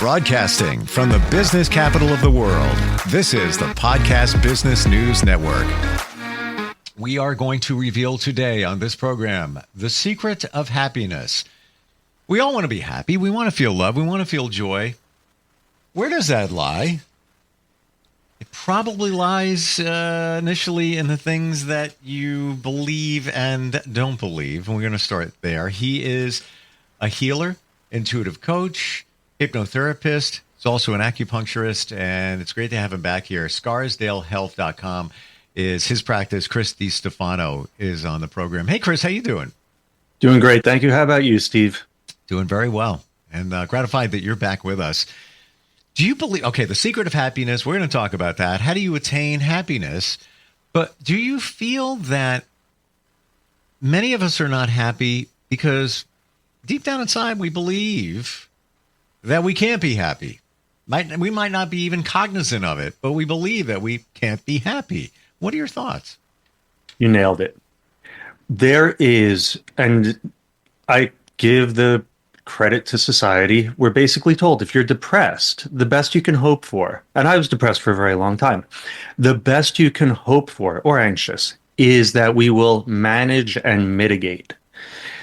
Broadcasting from the business capital of the world, this is the Podcast Business News Network. We are going to reveal today on this program the secret of happiness. We all want to be happy. We want to feel love. We want to feel joy. Where does that lie? It probably lies initially in the things that you believe and don't believe. And we're going to start there. He is a healer, intuitive coach, hypnotherapist. He's also an acupuncturist, and it's great to have him back here. ScarsdaleHealth.com is his practice. Chris Distefano is on the program. Hey, Chris, how you doing? Doing great. Thank you. How about you, Steve? Doing very well, and gratified that you're back with us. Do you believe, okay, the secret of happiness, we're going to talk about that. How do you attain happiness? But do you feel that many of us are not happy because deep down inside we believe that we can't be happy? We might not be even cognizant of it, but we believe that we can't be happy. What are your thoughts? You nailed it. There is, and I give the credit to society. We're basically told if you're depressed, the best you can hope for, and I was depressed for a very long time, the best you can hope for, or anxious, is that we will manage and mitigate.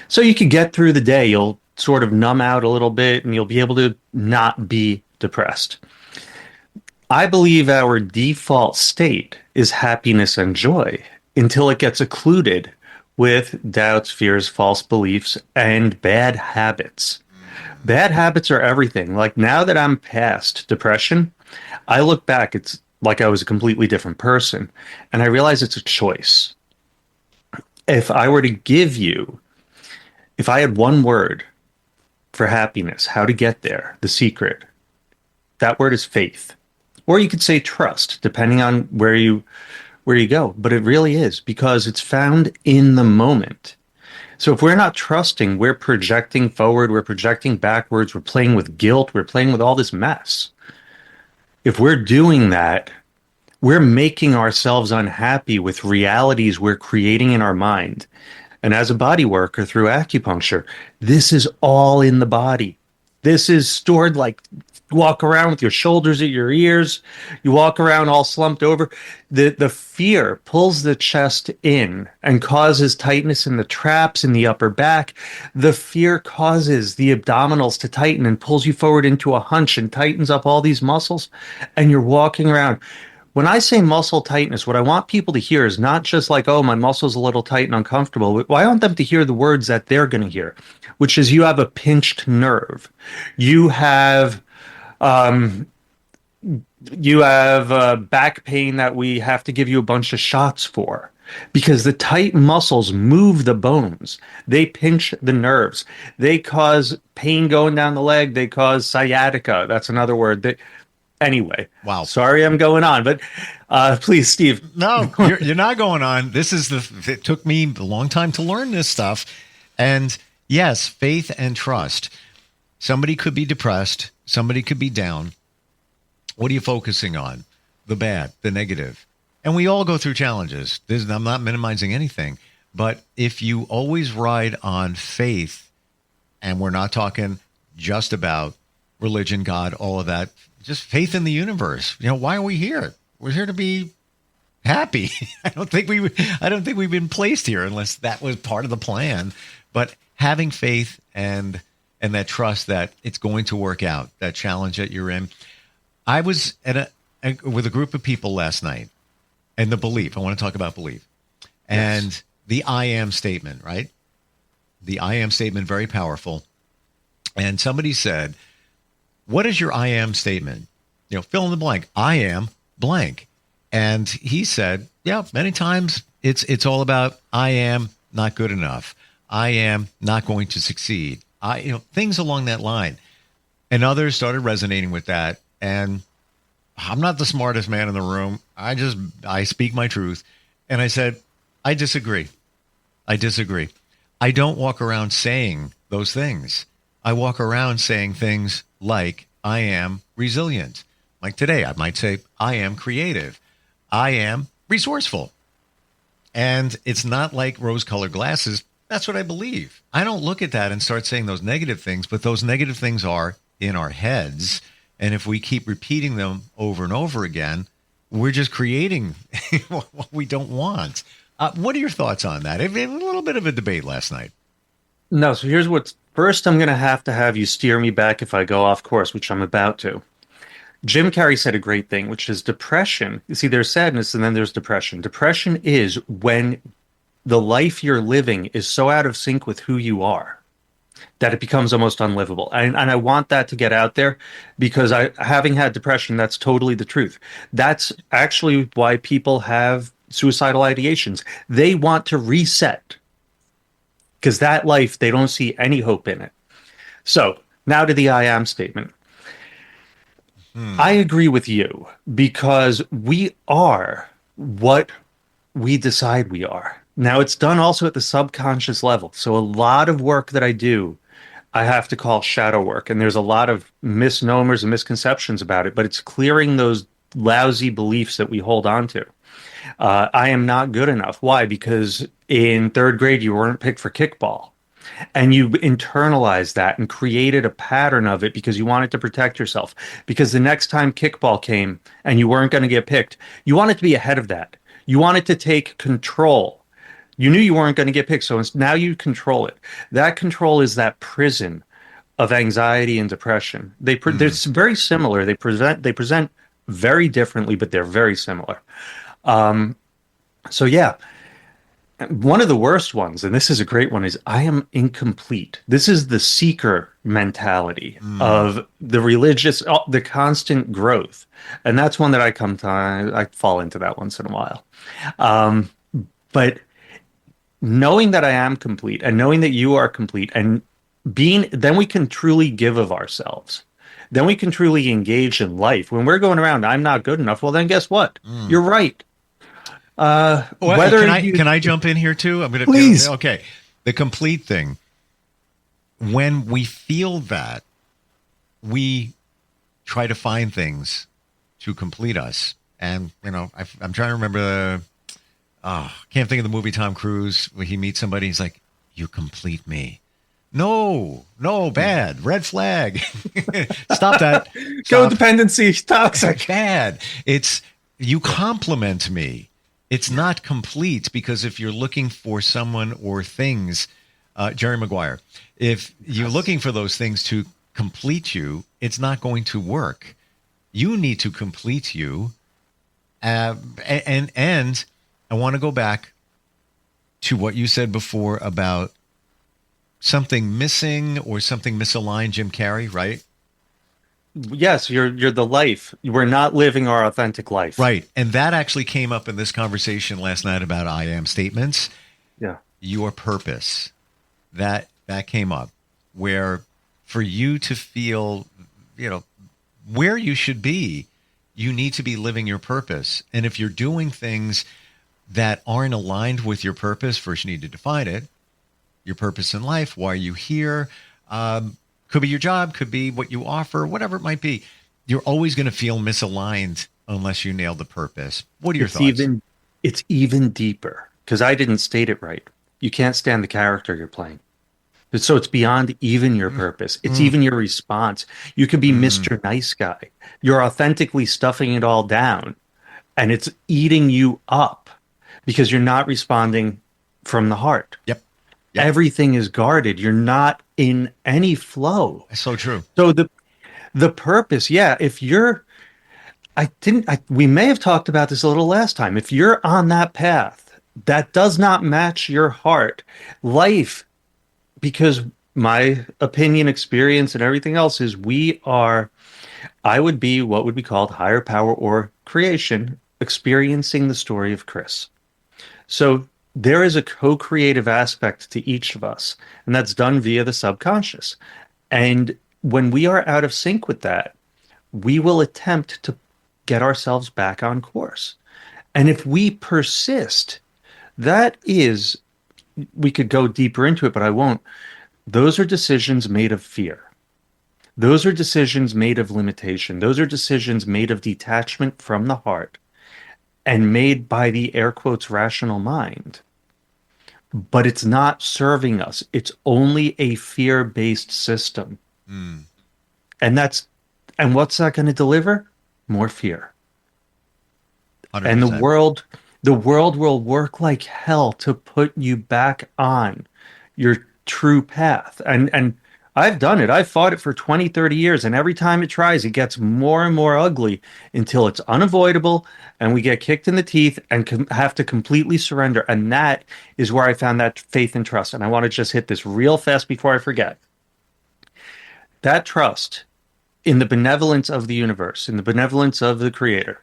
So you can get through the day, you'll sort of numb out a little bit, and you'll be able to not be depressed. I believe our default state is happiness and joy until it gets occluded with doubts, fears, false beliefs, and bad habits. Bad habits are everything. Like now that I'm past depression, I look back, it's like I was a completely different person, and I realize it's a choice. If I were to give you, if I had one word for happiness, how to get there, the secret, that word is faith. Or you could say trust, depending on where you go. But it really is, because it's found in the moment. So if we're not trusting, we're projecting forward, we're projecting backwards, we're playing with guilt, we're playing with all this mess. If we're doing that, we're making ourselves unhappy with realities we're creating in our mind. And as a body worker through acupuncture, this is all in the body. This is stored, like you walk around with your shoulders at your ears. You walk around all slumped over. The fear pulls the chest in and causes tightness in the traps in the upper back. The fear causes the abdominals to tighten and pulls you forward into a hunch and tightens up all these muscles. And you're walking around. When I say muscle tightness, what I want people to hear is not just like, oh, my muscle's a little tight and uncomfortable. Well, I want them to hear the words that they're going to hear, which is you have a pinched nerve. You have back pain that we have to give you a bunch of shots for, because the tight muscles move the bones. They pinch the nerves. They cause pain going down the leg. They cause sciatica. That's another word. Anyway, wow. Sorry, I'm going on, but please, Steve. No, you're not going on. It took me a long time to learn this stuff. And yes, faith and trust. Somebody could be depressed. Somebody could be down. What are you focusing on? The bad, the negative. And we all go through challenges. I'm not minimizing anything. But if you always ride on faith, and we're not talking just about religion, God, all of that, just faith in the universe. Why are we here? We're here to be happy. I don't think we've been placed here unless that was part of the plan. But having faith and that trust that it's going to work out, that challenge that you're in. I was with a group of people last night, and the belief. I want to talk about belief. And yes. The I am statement, right? The I am statement, very powerful. And somebody said, what is your I am statement? Fill in the blank. I am blank. And he said, yeah, many times it's all about I am not good enough. I am not going to succeed. Things along that line. And others started resonating with that. And I'm not the smartest man in the room. I speak my truth. And I said, I disagree. I don't walk around saying those things. I walk around saying things like, I am resilient. Like today, I might say, I am creative. I am resourceful. And it's not like rose-colored glasses. That's what I believe. I don't look at that and start saying those negative things, but those negative things are in our heads. And if we keep repeating them over and over again, we're just creating what we don't want. What are your thoughts on that? A little bit of a debate last night. No, so here's what's first. I'm going to have you steer me back if I go off course, which I'm about to. Jim Carrey said a great thing, which is depression. You see, there's sadness and then there's depression. Depression is when the life you're living is so out of sync with who you are that it becomes almost unlivable. And I want that to get out there because having had depression, that's totally the truth. That's actually why people have suicidal ideations. They want to reset because that life, they don't see any hope in it. So now to the I am statement. I agree with you because we are what we decide we are. Now, it's done also at the subconscious level. So a lot of work that I do, I have to call shadow work. And there's a lot of misnomers and misconceptions about it, but it's clearing those lousy beliefs that we hold on to. I am not good enough. Why? Because in third grade, you weren't picked for kickball. And you internalized that and created a pattern of it because you wanted to protect yourself. Because the next time kickball came and you weren't going to get picked, you wanted to be ahead of that. You wanted to take control. You knew you weren't going to get picked, so now you control it. That control is that prison of anxiety and depression. They're very similar. They present very differently, but they're very similar. So yeah. One of the worst ones, and this is a great one, is I am incomplete. This is the seeker mentality of the religious, the constant growth. And that's one that I fall into that once in a while. But knowing that I am complete and knowing that you are complete and then we can truly give of ourselves. Then we can truly engage in life. When we're going around, I'm not good enough. Well, then guess what? You're right. Can I jump in here too? I'm going to please. Okay. The complete thing. When we feel that, we try to find things to complete us. And, I'm trying to remember can't think of the movie Tom Cruise where he meets somebody. He's like, you complete me. No, bad. Red flag. Stop that. Codependency, toxic. Bad. It's you compliment me. It's not complete because if you're looking for someone or things, Jerry Maguire, if you're looking for those things to complete you, it's not going to work. You need to complete you. And I want to go back to what you said before about something missing or something misaligned, Jim Carrey, right? Yes, you're the life. We're not living our authentic life. Right. And that actually came up in this conversation last night about I am statements. Yeah. Your purpose. That came up where for you to feel, where you should be, you need to be living your purpose. And if you're doing things that aren't aligned with your purpose, first you need to define it. Your purpose in life. Why are you here? Could be your job, could be what you offer, whatever it might be. You're always going to feel misaligned unless you nail the purpose. What are your thoughts? It's even deeper because I didn't state it right. You can't stand the character you're playing. So it's beyond even your purpose. It's even your response. You could be Mr. Nice Guy. You're authentically stuffing it all down and it's eating you up because you're not responding from the heart. Yep. Everything is guarded. You're not in any flow. That's so true. So the purpose, if you're, we may have talked about this a little last time. If you're on that path that does not match your heart, life, because my opinion, experience, and everything else is I would be what would be called higher power or creation, experiencing the story of Chris. So there is a co-creative aspect to each of us, and that's done via the subconscious. And when we are out of sync with that, we will attempt to get ourselves back on course. And if we persist, we could go deeper into it, but I won't. Those are decisions made of fear. Those are decisions made of limitation. Those are decisions made of detachment from the heart and made by the air quotes rational mind. But it's not serving us. It's only a fear-based system. And that's And what's that going to deliver? More fear. And 100%. the world will work like hell to put you back on your true path. And I've done it. I've fought it for 20, 30 years. And every time it tries, it gets more and more ugly until it's unavoidable and we get kicked in the teeth and have to completely surrender. And that is where I found that faith and trust. And I want to just hit this real fast before I forget. That trust in the benevolence of the universe, in the benevolence of the creator.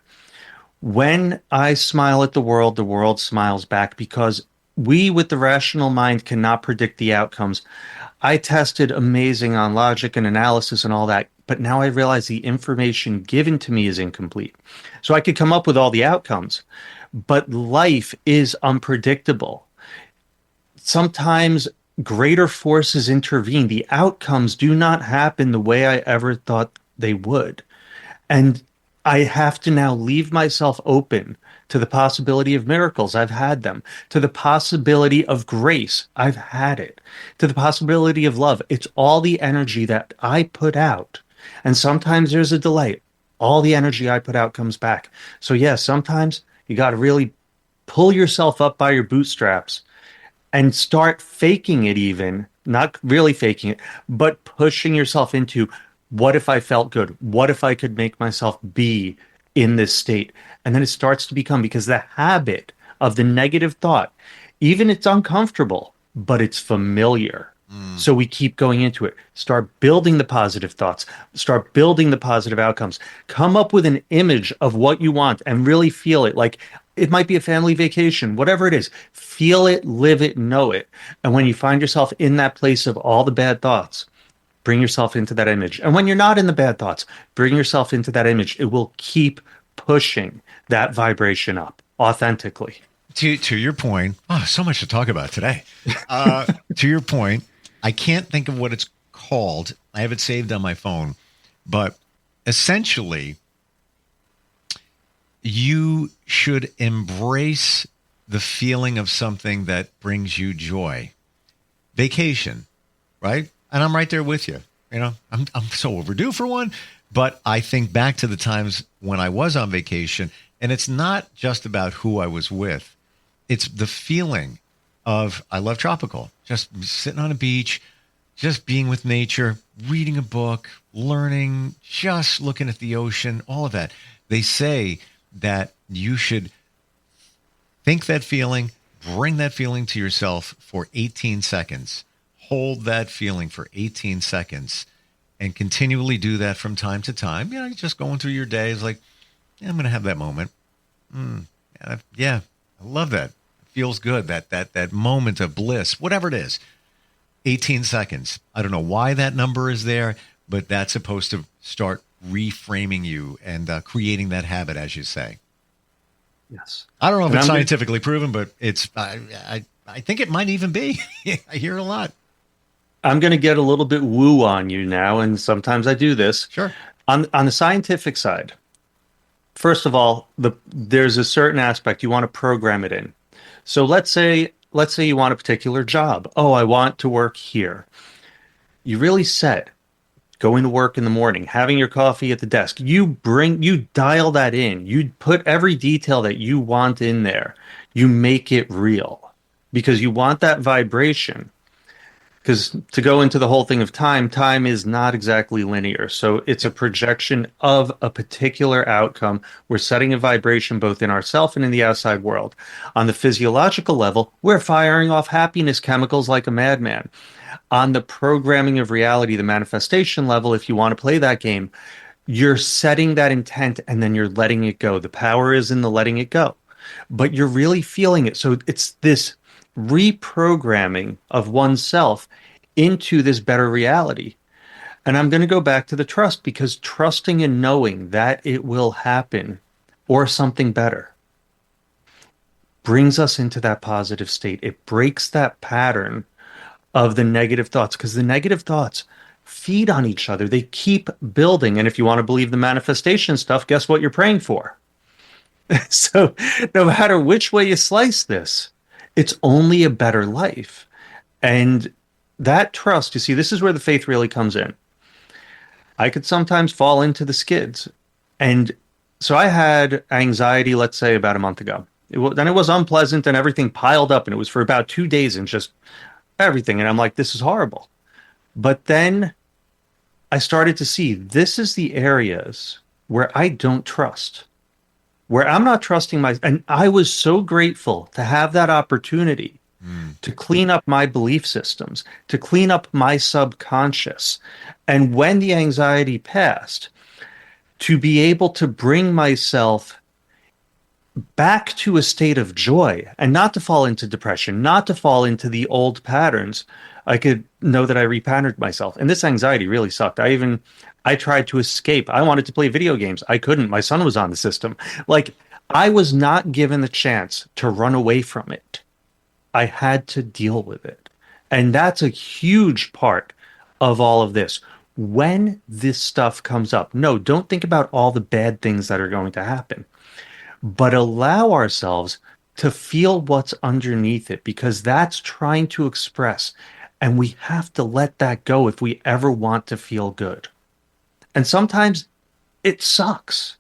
When I smile at the world smiles back because we with the rational mind cannot predict the outcomes. I tested amazing on logic and analysis and all that, but now I realize the information given to me is incomplete. So I could come up with all the outcomes, but life is unpredictable. Sometimes greater forces intervene. The outcomes do not happen the way I ever thought they would. And I have to now leave myself open to the possibility of miracles. I've had them. To the possibility of grace. I've had it. To the possibility of love. It's all the energy that I put out. And sometimes there's a delay. All the energy I put out comes back. So yeah, sometimes you got to really pull yourself up by your bootstraps and start faking it even, not really faking it, but pushing yourself into what if I felt good? What if I could make myself be in this state? And then it starts to become, because the habit of the negative thought, even it's uncomfortable, but it's familiar. So we keep going into it. Start building the positive thoughts. Start building the positive outcomes. Come up with an image of what you want and really feel it. Like it might be a family vacation, whatever it is. Feel it, live it, know it. And when you find yourself in that place of all the bad thoughts, bring yourself into that image. And when you're not in the bad thoughts, bring yourself into that image. It will keep pushing that vibration up authentically. To your point, so much to talk about today. To your point, I can't think of what it's called. I have it saved on my phone. But essentially, you should embrace the feeling of something that brings you joy. Vacation, right? And I'm right there with you. You know, I'm so overdue for one. But I think back to the times when I was on vacation, and it's not just about who I was with. It's the feeling of, I love tropical, just sitting on a beach, just being with nature, reading a book, learning, just looking at the ocean, all of that. They say that you should think that feeling, bring that feeling to yourself for 18 seconds. Hold that feeling for 18 seconds and continually do that from time to time. You know, just going through your day is like, yeah, I'm going to have that moment. Yeah, I love that. It feels good. That moment of bliss, whatever it is. 18 seconds. I don't know why that number is there, but that's supposed to start reframing you and creating that habit, as you say. Yes. I don't know if it's scientifically proven, but it's. I think it might even be. I hear it a lot. I'm going to get a little bit woo on you now, and sometimes I do this. Sure. On the scientific side, first of all, there's a certain aspect you want to program it in. So let's say you want a particular job. Oh, I want to work here. You really set going to work in the morning, having your coffee at the desk. You dial that in. You put every detail that you want in there. You make it real because you want that vibration. Because to go into the whole thing of time is not exactly linear. So it's a projection of a particular outcome. We're setting a vibration both in ourselves and in the outside world. On the physiological level, we're firing off happiness chemicals like a madman. On the programming of reality, the manifestation level, if you want to play that game, you're setting that intent and then you're letting it go. The power is in the letting it go. But you're really feeling it. So it's this reprogramming of oneself into this better reality. And I'm going to go back to the trust, because trusting and knowing that it will happen or something better brings us into that positive state. It breaks that pattern of the negative thoughts, because the negative thoughts feed on each other. They keep building. And if you want to believe the manifestation stuff, guess what you're praying for? So no matter which way you slice this, it's only a better life. And that trust, you see, this is where the faith really comes in. I could sometimes fall into the skids. And so I had anxiety, let's say about a month ago. Then it was unpleasant and everything piled up, and it was for about 2 days and just everything. And I'm like, this is horrible. But then I started to see this is the areas where I don't trust, where I'm not trusting and I was so grateful to have that opportunity to clean up my belief systems, to clean up my subconscious. And when the anxiety passed, to be able to bring myself back to a state of joy and not to fall into depression, not to fall into the old patterns. I could know that I repatterned myself. And this anxiety really sucked. I tried to escape. I wanted to play video games. I couldn't. My son was on the system. Like, I was not given the chance to run away from it. I had to deal with it. And that's a huge part of all of this. When this stuff comes up, no, don't think about all the bad things that are going to happen, but allow ourselves to feel what's underneath it, because that's trying to express. And we have to let that go if we ever want to feel good. And sometimes it sucks.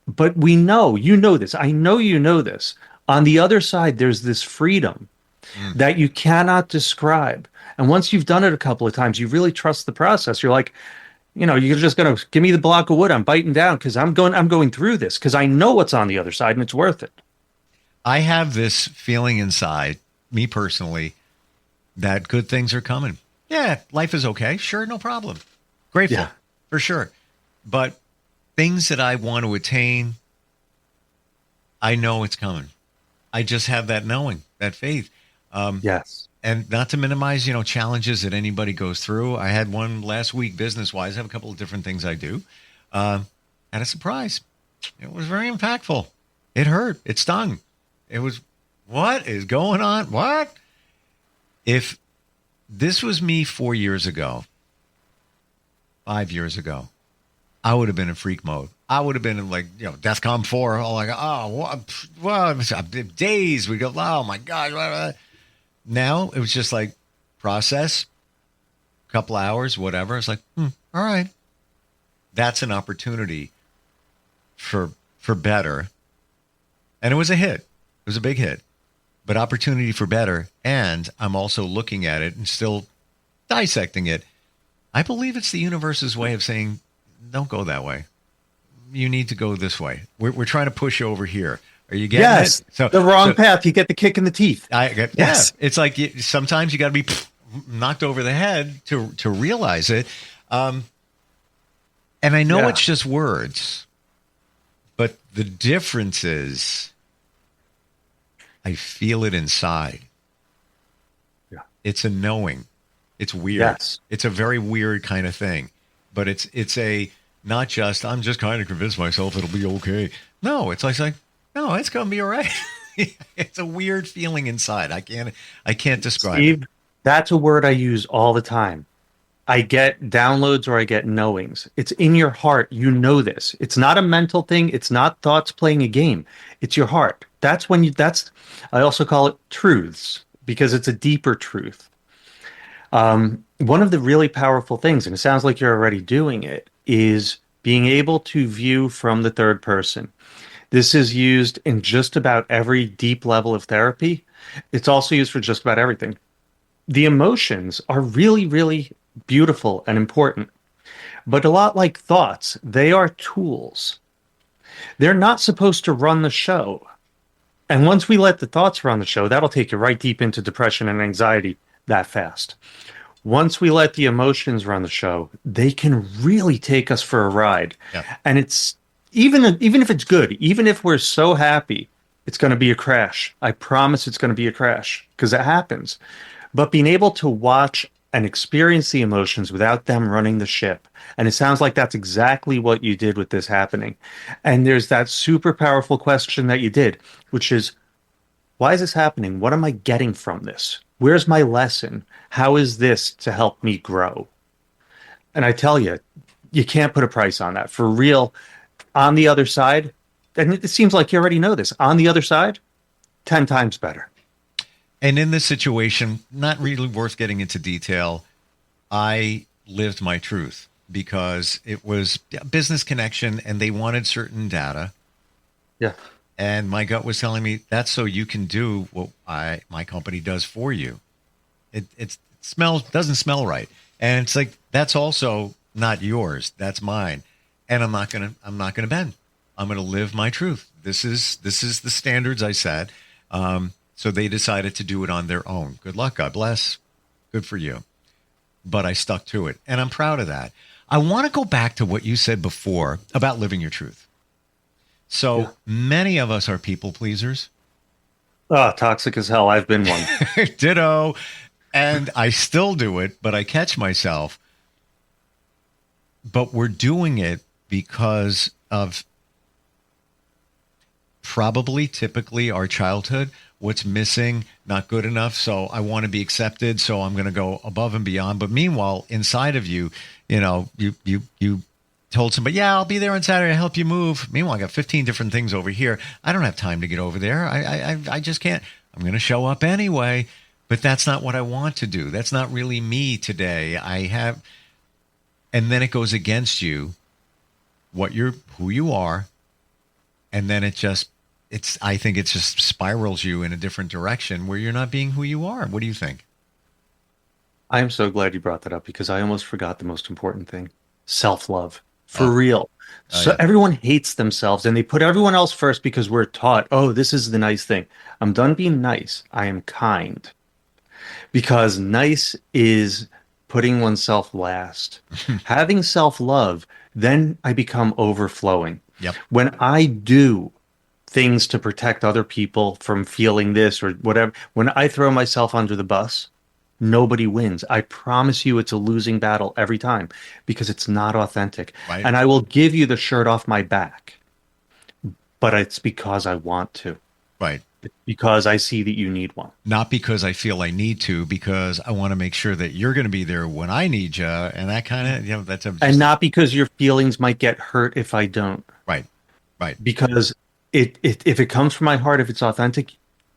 But we know, you know this. I know you know this. On the other side, there's this freedom that you cannot describe. And once you've done it a couple of times, you really trust the process. You're like, you're just going to give me the block of wood. I'm biting down because I'm going through this because I know what's on the other side and it's worth it. I have this feeling inside, me personally, that good things are coming. Yeah, life is okay. Sure, no problem. Grateful, for sure. But things that I want to attain, I know it's coming. I just have that knowing, that faith. Yes. And not to minimize, challenges that anybody goes through. I had one last week business-wise. I have a couple of different things I do. Had a surprise. It was very impactful. It hurt. It stung. It was, what is going on? What? If this was me 4 years ago, 5 years ago, I would have been in freak mode. I would have been in DEFCON 4. All like, days. We go, oh my God. Now it was just like process, a couple hours, whatever. It's like, all right. That's an opportunity for better. And it was a hit. It was a big hit. But opportunity for better. And I'm also looking at it and still dissecting it. I believe it's the universe's way of saying, don't go that way. You need to go this way. We're trying to push you over here. Are you getting it? So the wrong path, you get the kick in the teeth. Yes. Yeah. It's like sometimes you got to be knocked over the head to realize it. And I know it's just words, but the difference is I feel it inside. Yeah. It's a knowing. It's weird. Yes. It's a very weird kind of thing, but it's a not just I'm just kind of convinced myself it'll be okay. No, it's like no, it's gonna be all right. It's a weird feeling inside. I can't describe Steve, it. That's a word I use all the time. I get downloads or I get knowings. It's in your heart. You know this. It's not a mental thing. It's not thoughts playing a game. It's your heart. That's I also call it truths because it's a deeper truth. One of the really powerful things, and it sounds like you're already doing it, is being able to view from the third person. This is used in just about every deep level of therapy. It's also used for just about everything. The emotions are really, really beautiful and important. But a lot like thoughts, they are tools. They're not supposed to run the show. And once we let the thoughts run the show, that'll take you right deep into depression and anxiety that fast. Once we let the emotions run the show, they can really take us for a ride. Yeah. And it's even if it's good, even if we're so happy, it's going to be a crash. I promise it's going to be a crash because it happens. But being able to watch and experience the emotions without them running the ship. And it sounds like that's exactly what you did with this happening. And there's that super powerful question that you did, which is, why is this happening? What am I getting from this? Where's my lesson? How is this to help me grow? And I tell you, you can't put a price on that. For real, on the other side, and it seems like you already know this, on the other side, 10 times better. And in this situation, not really worth getting into detail, I lived my truth. because it was a business connection and they wanted certain data. Yeah. And my gut was telling me that's so you can do what my company does for you. It smells doesn't smell right, and it's like that's also not yours. That's mine, and I'm not gonna bend. I'm gonna live my truth. This is the standards I set. So they decided to do it on their own. Good luck. God bless. Good for you. But I stuck to it, and I'm proud of that. I want to go back to what you said before about living your truth. So many of us are people pleasers. Oh, toxic as hell. I've been one. Ditto. And I still do it, but I catch myself. But we're doing it because of probably typically our childhood, what's missing, not good enough. So I want to be accepted. So I'm going to go above and beyond. But meanwhile, inside of you, you told somebody, yeah, I'll be there on Saturday to help you move. Meanwhile, I got 15 different things over here. I don't have time to get over there. I just can't. I'm going to show up anyway. But that's not what I want to do. That's not really me today. And then it goes against you, who you are. And then I think it just spirals you in a different direction where you're not being who you are. What do you think? I am so glad you brought that up because I almost forgot the most important thing. Self-love. For real. So everyone hates themselves and they put everyone else first because we're taught, oh, this is the nice thing. I'm done being nice. I am kind. Because nice is putting oneself last. Having self-love, then I become overflowing. Yep. When I do things to protect other people from feeling this or whatever, when I throw myself under the bus, nobody wins. I promise you it's a losing battle every time because it's not authentic. Right. And I will give you the shirt off my back, but it's because I want to. Right. Because I see that you need one. Not because I feel I need to, because I want to make sure that you're going to be there when I need you. And that kind of, and not because your feelings might get hurt if I don't. Right. Right. Because if it comes from my heart, if it's authentic,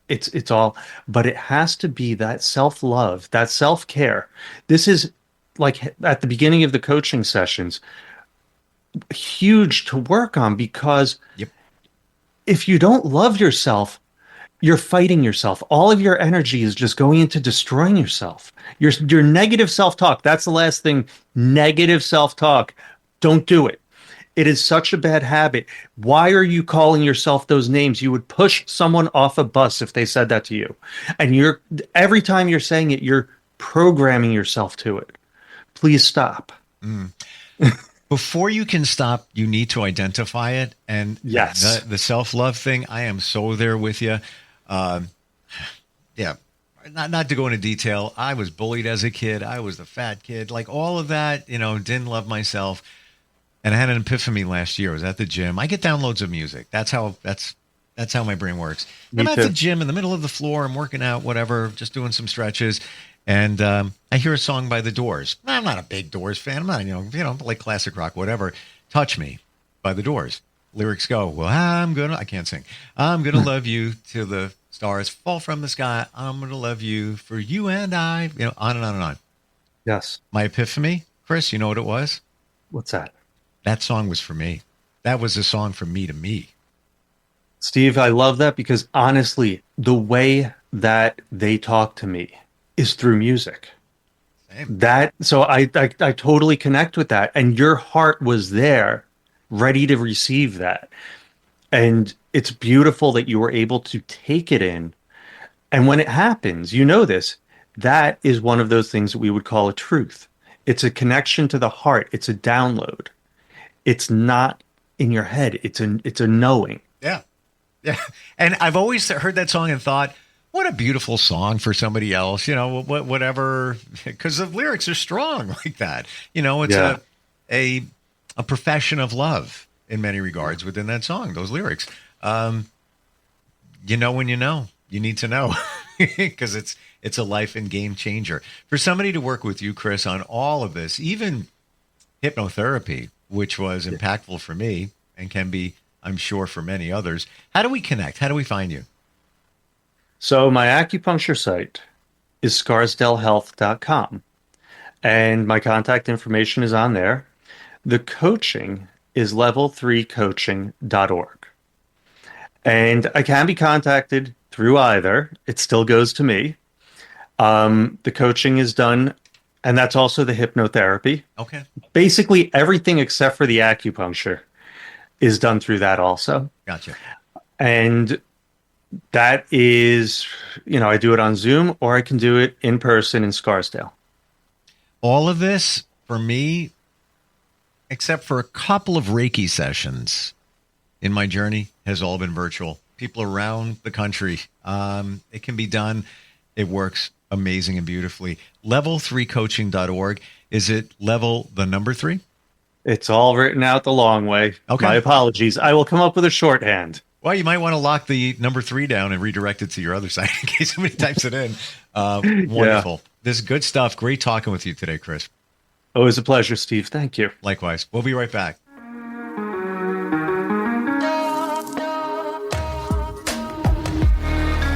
it's all, but it has to be that self-love, that self-care. This is like at the beginning of the coaching sessions, huge to work on because if you don't love yourself, you're fighting yourself. All of your energy is just going into destroying yourself. Your negative self-talk. That's the last thing. Negative self-talk. Don't do it. It is such a bad habit. Why are you calling yourself those names? You would push someone off a bus if they said that to you. And every time you're saying it, you're programming yourself to it. Please stop. Before you can stop, you need to identify it. And yes, the self-love thing, I am so there with you. Yeah, not to go into detail. I was bullied as a kid. I was the fat kid, like all of that, didn't love myself. And I had an epiphany last year. I was at the gym. I get downloads of music. That's how my brain works. I'm at the gym in the middle of the floor. I'm working out, whatever, just doing some stretches. And I hear a song by The Doors. I'm not a big Doors fan. I'm not, like classic rock, whatever. Touch Me by The Doors. Lyrics go, well, I can't sing. I'm going to love you till the stars fall from the sky. I'm going to love you for you and I, on and on and on. Yes. My epiphany, Chris, you know what it was? What's that? That song was for me. That was a song from me to me. Steve, I love that because honestly, the way that they talk to me is through music. Same. So I totally connect with that. And your heart was there, ready to receive that. And it's beautiful that you were able to take it in. And when it happens, this, that is one of those things that we would call a truth. It's a connection to the heart. It's a download. It's not in your head. It's a knowing. Yeah. Yeah. And I've always heard that song and thought, what a beautiful song for somebody else, whatever, because the lyrics are strong like that. It's a profession of love in many regards within that song, those lyrics. When you need to know because it's a life and game changer. For somebody to work with you, Chris, on all of this, even hypnotherapy, which was impactful for me and can be, I'm sure, for many others. How do we connect? How do we find you? So my acupuncture site is scarsdalehealth.com, and my contact information is on there. The coaching is level3coaching.org. And I can be contacted through either. It still goes to me. The coaching is done, and that's also the hypnotherapy. Okay. Basically, everything except for the acupuncture is done through that also. Gotcha. And that is, I do it on Zoom, or I can do it in person in Scarsdale. All of this, for me, except for a couple of Reiki sessions in my journey, has all been virtual. People around the country. It can be done. It works amazing and beautifully. Level3coaching.org. Is it level the number 3? It's all written out the long way. Okay. My apologies. I will come up with a shorthand. Well, you might want to lock the number 3 down and redirect it to your other site in case somebody types it in. Wonderful. Yeah. This is good stuff. Great talking with you today, Chris. Always a pleasure, Steve. Thank you. Likewise. We'll be right back.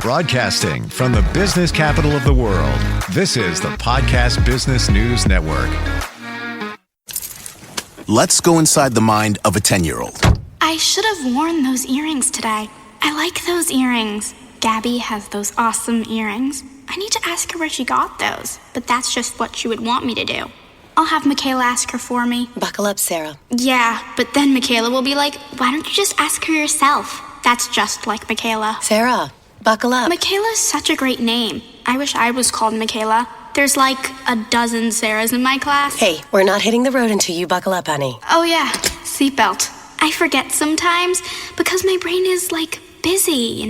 Broadcasting from the business capital of the world, this is the Podcast Business News Network. Let's go inside the mind of a 10-year-old. I should have worn those earrings today. I like those earrings. Gabby has those awesome earrings. I need to ask her where she got those, but that's just what she would want me to do. I'll have Michaela ask her for me. Buckle up, Sarah. Yeah, but then Michaela will be like, why don't you just ask her yourself? That's just like Michaela. Sarah, buckle up. Michaela's such a great name. I wish I was called Michaela. There's like a dozen Sarahs in my class. Hey, we're not hitting the road until you buckle up, honey. Oh yeah, seatbelt. I forget sometimes because my brain is like busy,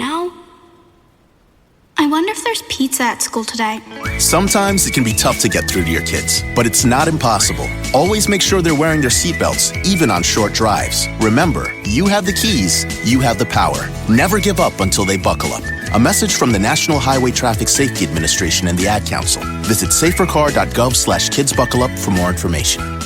I wonder if there's pizza at school today. Sometimes it can be tough to get through to your kids, but it's not impossible. Always make sure they're wearing their seatbelts, even on short drives. Remember, you have the keys, you have the power. Never give up until they buckle up. A message from the National Highway Traffic Safety Administration and the Ad Council. Visit safercar.gov/kidsbuckleup for more information.